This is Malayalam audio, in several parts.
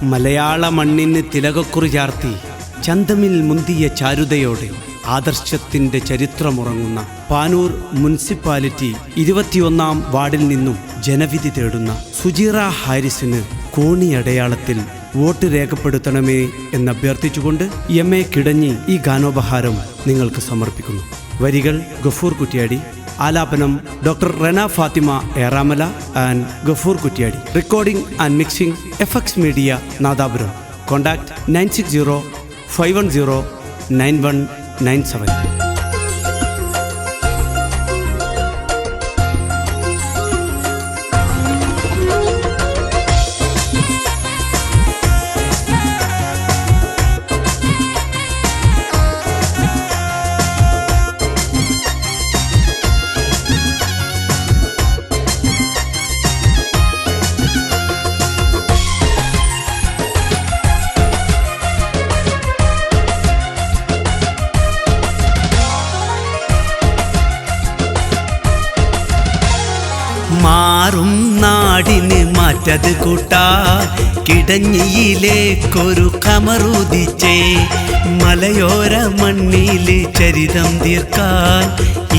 മലയാള മണ്ണിന് തിലകക്കുറി ചാർത്തി ചന്തമിൽ മുന്തിയ ചാരുതയോടെ ആദർശത്തിന്റെ ചരിത്രമുറങ്ങുന്ന പാനൂർ മുനിസിപ്പാലിറ്റി 21-ാം വാർഡിൽ നിന്നും ജനവിധി തേടുന്ന സുജീറ ഹാരിസിന് കോണി അടയാളത്തിൽ വോട്ട് രേഖപ്പെടുത്തണമേ എന്നഭ്യർത്ഥിച്ചുകൊണ്ട് എം.എ. കിടഞ്ഞി ഈ ഗാനോപഹാരം നിങ്ങൾക്ക് സമർപ്പിക്കുന്നു. വരികൾ ഗഫൂർ കുറ്റ്യാടി, ആലാപനം doctor Rena Fathima Eramala and Gafoor Kuttiyadi. Recording and mixing FX media Nadapuram. Contact 9605109197. മാറും നാടിന് മാറ്റത് കൂട്ടാൻ കിടഞ്ഞിയിലേക്കൊരു കമറുദിച്ചേ. മലയോര മണ്ണില് ചരിതം തീർക്കാൻ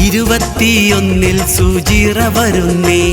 21-ൽ സുജീറ വരുന്നേ.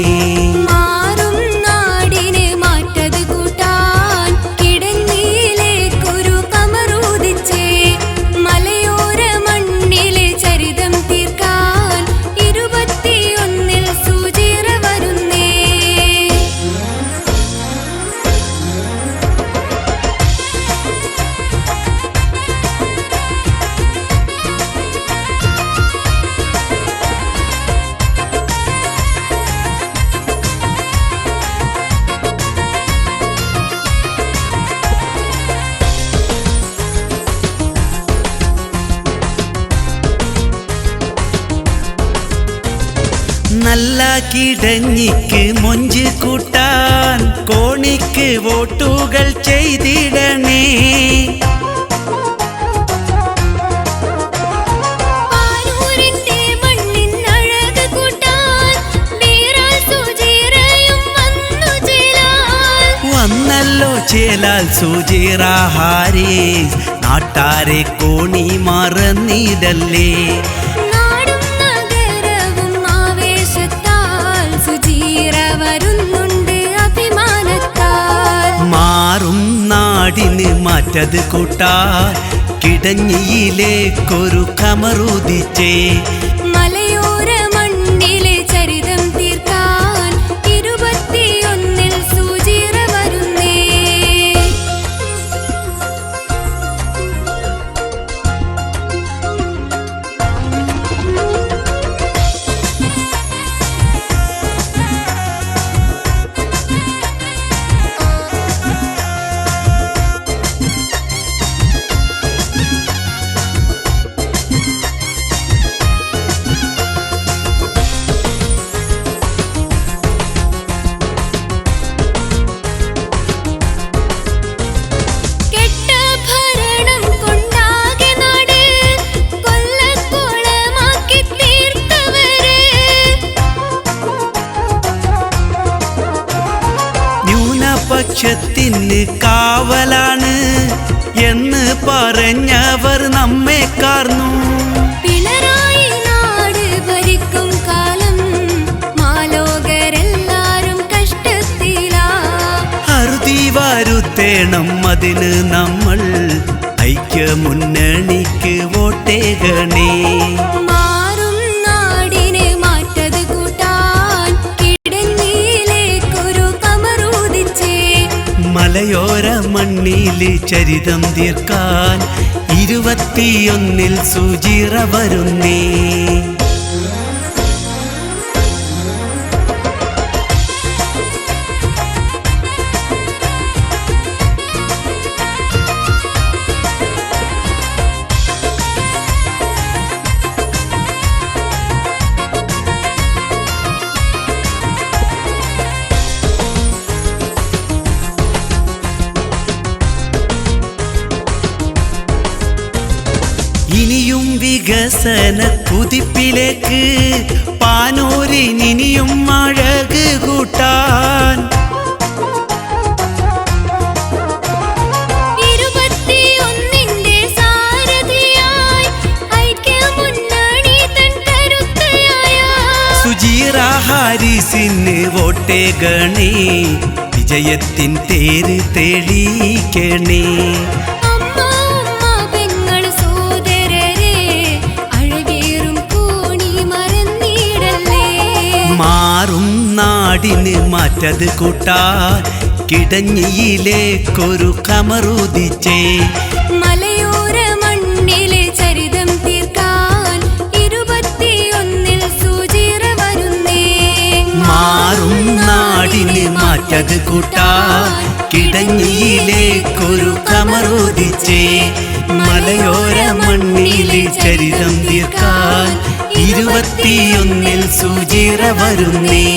നല്ല കിടഞ്ഞിക്ക് മൊഞ്ച് കൂട്ടാൻ കോണിക്ക് വോട്ടുകൾ ചെയ്തിടണേ. വന്നല്ലോ ചേലാൽ സുജീറ ഹാരിസ്, നാട്ടാരെ കോണി മറന്നിടല്ലേ. മാറും നാടിന് മാറ്റത് കൂട്ടാൻ കിടഞ്ഞിയിലേക്കൊരു കമറുദിച്ചേ. മലയോര മണ്ണിലെ ചരിതം തീർക്കാൻ 21-ൽ സുജീറ വരുന്നേ. ന്യൂനപക്ഷത്തിന് കാവലാണ് എന്ന് പറഞ്ഞവർ നമ്മെ കാർന്നു. പിണറായി നാട് ഭരിക്കും കാലം മാലോകരെല്ലാരും കഷ്ടത്തിലാ. അറുതി വരുത്തേണം അതിന് നമ്മൾ ഐക്യമുന്നണിക്ക് വോട്ടേകണേ. മാറും നാടിന് മാറ്റത് കൂട്ടാൻ കിടഞ്ഞിയിലേക്കൊരു കമറുദിച്ചേ. മലയോര മണ്ണില് ചരിതം തീർക്കാൻ 21-ൽ സുജീറ വരുന്നേ. ഇനിയും വികസന കുതിപ്പിലേക്ക് പാനൂരിനിയും അഴക് കൂട്ടാൻ ഹാരിസിന് വോട്ടേകണേ, വിജയത്തിൻ തേര് തെളിയിക്കണേ. അമ്മ അമ്മ പെങ്ങൾ സോദരരെ അഴകേറും കോണി മറന്നിടല്ലേ. മാറും നാടിന് മാറ്റത് കൂട്ടാൻ കിടഞ്ഞിയിലേക്കൊരു കമറുദിച്ചേ. മലയോര മണ്ണിലെ ചരിതം തീർക്കാൻ 21 സുചിറ വരുന്നേ. മാറും നാടിന് മാറ്റത് കൂട്ടാൻ കിടഞ്ഞിയിലേക്കൊരു കമറുദിച്ചേ. മലയോര മണ്ണിലെ ചരിതം തീർക്കാൻ 21 സുചിറ വരുന്നേ.